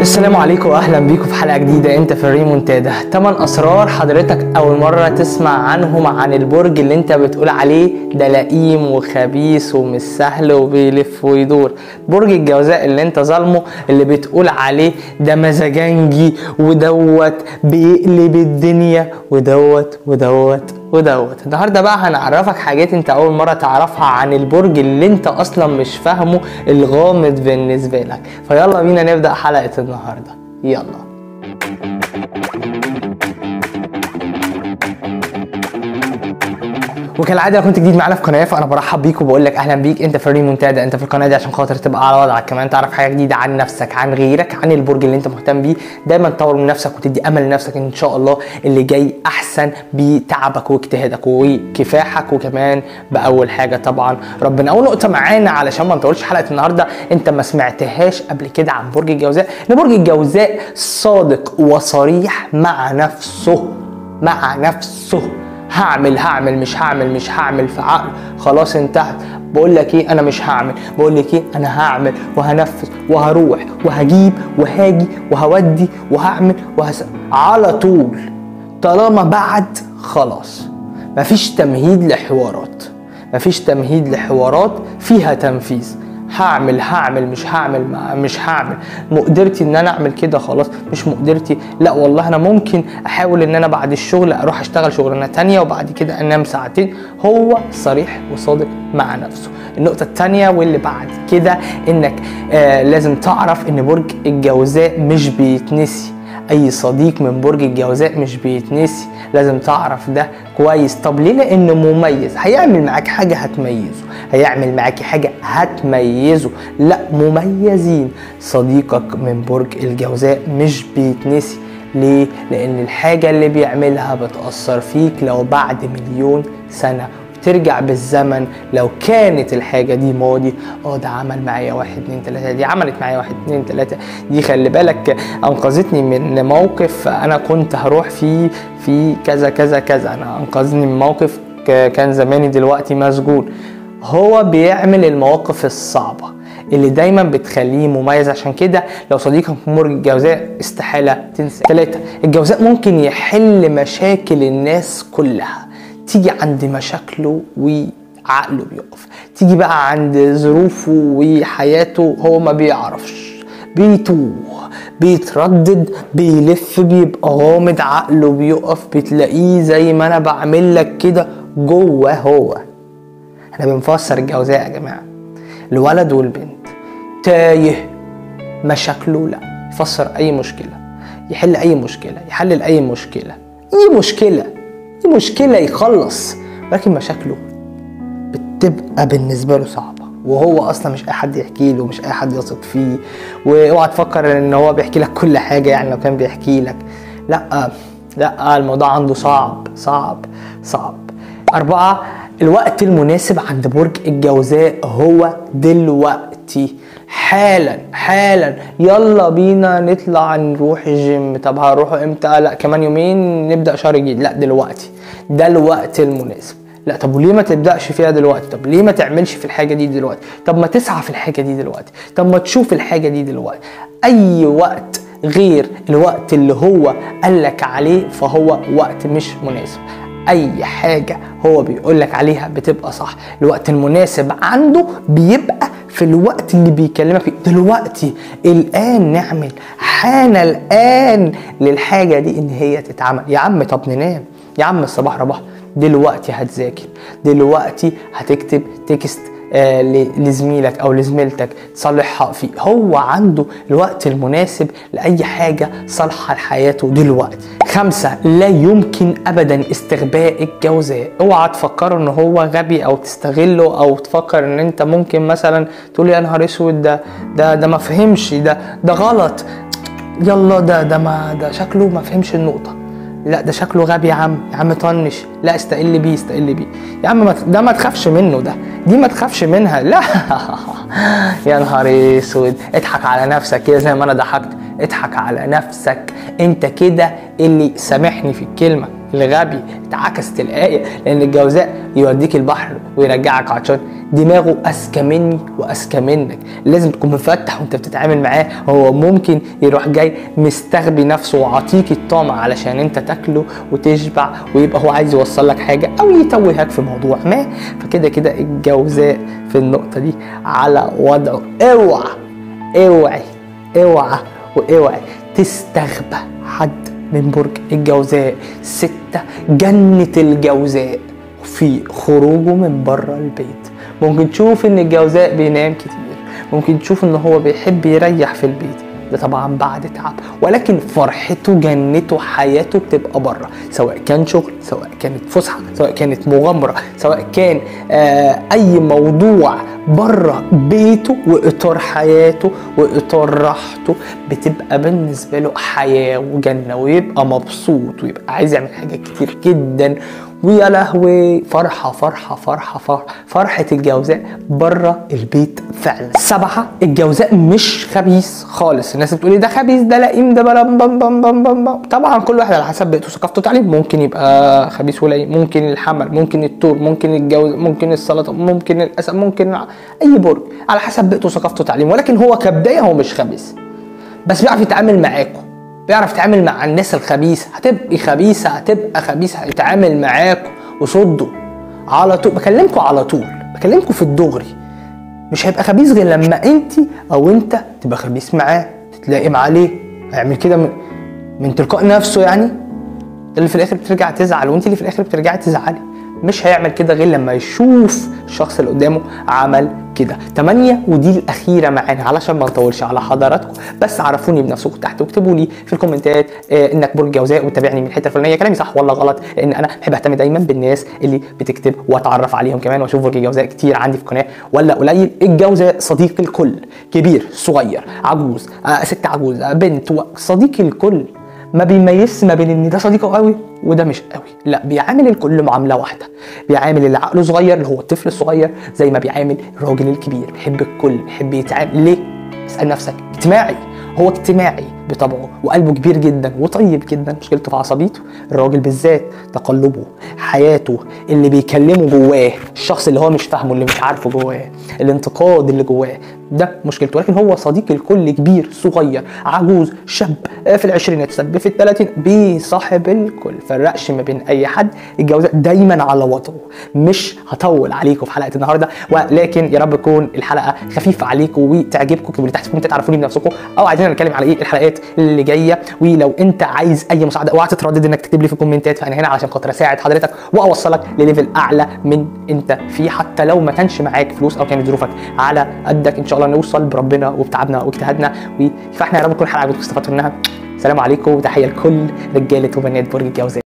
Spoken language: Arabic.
السلام عليكم واهلا بيكم في حلقه جديده. انت في الريمونتادا. 8 اسرار حضرتك اول مره تسمع عنهم عن البرج اللي انت بتقول عليه ده لئيم وخبيث ومش سهل وبيلف ويدور. برج الجوزاء اللي انت ظالمه، اللي بتقول عليه ده مزاجنجي ودوت بيقلب الدنيا ودوت. النهارده بقى هنعرفك حاجات انت اول مره تعرفها عن البرج اللي انت اصلا مش فاهمه، الغامض بالنسبه لك. فيلا بينا نبدا حلقه النهارده. يلا. وكالعاده لو كنت جديد معانا في قناه فانا برحب بيك وبقول لك اهلا بيك. انت في الريمونتادا، انت في القناه دي عشان خاطر تبقى على وضعك، كمان تعرف حاجه جديده عن نفسك، عن غيرك، عن البرج اللي انت مهتم بيه. دايما تطور من نفسك وتدي امل لنفسك ان شاء الله اللي جاي احسن بتعبك واجتهادك وكفاحك، وكمان باول حاجه طبعا ربنا. اول نقطه معانا علشان ما نطولش حلقه النهارده، انت ما سمعتهاش قبل كده عن برج الجوزاء، ان برج الجوزاء صادق وصريح مع نفسه. هعمل مش هعمل في عقل خلاص انتهت. بقول لك ايه، انا مش هعمل. بقول لك ايه، انا هعمل وهنفذ وهروح وهجيب وهاجي وهودي وهعمل على طول. طالما بعد خلاص مفيش تمهيد لحوارات فيها تنفيذ. هعمل مش هعمل. مقدرتي ان انا اعمل كده خلاص، مش مقدرتي لا والله انا ممكن احاول ان انا بعد الشغل اروح اشتغل شغلانه تانية وبعد كده انام ساعتين. هو صريح وصادق مع نفسه. النقطه التانية واللي بعد كده انك لازم تعرف ان برج الجوزاء مش بيتنسي. اي صديق من برج الجوزاء مش بيتنسي، لازم تعرف ده كويس. طب ليه؟ لانه مميز، هيعمل معاك حاجه هتميزه، هيعمل معاكي حاجه هتميزه. لا، مميزين. صديقك من برج الجوزاء مش بيتنسي. ليه؟ لان الحاجه اللي بيعملها بتأثر فيك لو بعد مليون سنه. ترجع بالزمن لو كانت الحاجة دي ماضي، ده عمل معايا 1 2 3، دي عملت معايا 1 2 3، دي خلي بالك انقذتني من موقف انا كنت هروح فيه في كذا كذا كذا، انا انقذني من موقف كان زماني دلوقتي مسجون. هو بيعمل المواقف الصعبة اللي دايما بتخليه مميز. عشان كده لو صديقك من برج الجوزاء استحالة تنسى. 3. الجوزاء ممكن يحل مشاكل الناس كلها. تيجي عند مشاكله وعقله بيقف، تيجي بقى عند ظروفه وحياته هو ما بيعرفش، بيتوه، بيتردد، بيلف، بيبقى غامض، عقله بيقف، بتلاقيه زي ما انا بعمل لك كده جوه. هو احنا بنفسر الجوزاء يا جماعه، الولد والبنت تايه مشاكله. لا، يفسر اي مشكله، يحل اي مشكله، يحلل اي مشكله، دي مشكلة يخلص، ولكن مشاكله بتبقى بالنسبة له صعبة، وهو اصلا مش اي حد يحكي له، مش اي حد يثق فيه. واوعى تفكر ان هو بيحكي لك كل حاجة، يعني لو كان بيحكي لك لا الموضوع عنده صعب. 4. الوقت المناسب عند برج الجوزاء هو دلوقتي، حالا. يلا بينا نطلع نروح الجيم. طب هنروحوا امتى؟ لا كمان يومين نبدأ شهر جديد. لا دلوقتي، ده الوقت المناسب. لا طب وليه ما تبدأش فيها دلوقتي؟ طب ليه ما تعملش في الحاجة دي دلوقتي؟ طب ما تسعى في الحاجة دي دلوقتي؟ طب ما تشوف الحاجة دي دلوقتي. اي وقت غير الوقت اللي هو قالك عليه فهو وقت مش مناسب. اي حاجة هو بيقولك عليها بتبقى صح. الوقت المناسب عنده بيبقى في الوقت اللي بيكلمك فيه دلوقتي. الان نعمل، حان الان للحاجة دي ان هي تتعمل. يا عم طب ننام، يا عم الصباح رباح. دلوقتي هتذاكر، دلوقتي هتكتب تكست لزميلك او لزميلتك تصلحها فيه. هو عنده الوقت المناسب لاي حاجة صالحة لحياته دلوقتي. 5. لا يمكن ابدا استغباء الجوزاء. اوعى تفكر ان هو غبي او تستغله، او تفكر ان انت ممكن مثلا تقول يا نهار اسود ده ما فهمش، ده غلط، يلا ده شكله ما فهمش النقطة، لا ده شكله غبي يا عم طنش، لا استقل بيه يا عم ده ما تخافش منه، دي ما تخافش منها. لا يا نهار اسود. اضحك على نفسك كده زي ما انا ضحكت، اضحك على نفسك انت كده اللي سامحني في الكلمة. الغبي اتعكست الآية، لأن الجوزاء يوديك البحر ويرجعك عطشان. دماغه أذكى مني وأذكى منك، لازم تكون مفتح وأنت بتتعامل معاه. هو ممكن يروح جاي مستغبي نفسه وعطيك الطعم علشان أنت تاكله وتشبع، ويبقى هو عايز يوصل لك حاجة أو يتوهك في موضوع ما. فكده كده الجوزاء في النقطة دي على وضعه. اوعي واوعي تستغبى حد من برج الجوزاء. 6 جنة الجوزاء في خروجه من بره البيت. ممكن تشوف ان الجوزاء بينام كتير، ممكن تشوف ان هو بيحب يريح في البيت، ده طبعا بعد تعب، ولكن فرحته جنته حياته بتبقى بره، سواء كان شغل، سواء كانت فسحه، سواء كانت مغامره، سواء كان اي موضوع بره بيته واطار حياته واطار راحته، بتبقى بالنسبه له حياه وجنه، ويبقى مبسوط ويبقى عايز يعمل حاجات كتير جدا. ويا لهوي فرحة الجوزاء بره البيت فعلا. 7 الجوزاء مش خبيث خالص. الناس بتقولي ده خبيث، ده لئيم، ده بلا بم بم بم بم بم. طبعا كل واحد على حسب بيئته وثقافته وتعليم، ممكن يبقى خبيث ولئيم، ممكن الحمل، ممكن الثور، ممكن الجوز، ممكن السلطه، ممكن الاسد، ممكن اي برج على حسب بيئته وثقافته وتعليم. ولكن هو كبدايه هو مش خبيث، بس بيعرف يتعامل معاكم، بيعرف يتعامل مع الناس الخبيثه. هتبقى خبيثه يتعامل معاكم وصدوا على طول. بكلمكم على طول، بكلمكم في الدغري. مش هيبقى خبيث غير لما انت او انت تبقى خبيث معاه، تتلائم عليه. هيعمل كده من تلقاء نفسه يعني. ده اللي في الاخر بترجع تزعل، وانت اللي في الاخر بترجعي تزعلي. مش هيعمل كده غير لما يشوف الشخص اللي قدامه عمل كده. 8 ودي الاخيره معانا علشان ما نطولش على حضراتكم، بس عرفوني بنفسكم تحت واكتبوا لي في الكومنتات انك برج جوزاء وتابعني من الحته الفلانيه، كلامي صح ولا غلط، لان انا بحب اهتم دايما بالناس اللي بتكتب واتعرف عليهم كمان، واشوف برج جوزاء كتير عندي في القناه ولا قليل. الجوزاء صديق الكل، كبير صغير عجوز ست عجوز بنت، صديق الكل. ما بيميزش ما بين ان ده صديقه قوي وده مش قوي، لا بيعامل الكل معامله واحده. بيعامل اللي عقله صغير اللي هو الطفل الصغير زي ما بيعامل الراجل الكبير. بيحب الكل، بيحب يتعامل. ليه؟ اسال نفسك. اجتماعي، هو اجتماعي بطبعه وقلبه كبير جدا وطيب جدا. مشكلته في عصبيته. الراجل بالذات تقلبه، حياته، اللي بيكلمه جواه، الشخص اللي هو مش فاهمه، اللي مش عارفه جواه، الانتقاد اللي جواه، ده مشكلته. ولكن هو صديق الكل، كبير صغير عجوز شاب في العشرينات شاب في ال30، بيصاحب الكل. فرقش ما بين اي حد. الجوزاء دايما على وضعه. مش هطول عليكم في حلقه النهارده، ولكن يا رب تكون الحلقه خفيفه عليكم وتعجبكم. اكتبوا لي تحت في الكومنتات تعرفوني بنفسكم، او عايزين نتكلم على ايه الحلقات اللي جايه. ولو انت عايز اي مساعده اوعى تتردد انك تكتب لي في الكومنتات، فانا هنا علشان خاطر اساعد حضرتك واوصلك لليفل اعلى من انت فيه. حتى لو ما كانش معاك فلوس او كانت ظروفك على قدك، ان شاء الله نوصل بربنا وبتعبنا واجتهادنا. فاحنا يا رب تكون الحلقه عجبتكم استفدتوا منها. السلام عليكم وتحيه لكل رجاله وبنات برج الجوزاء.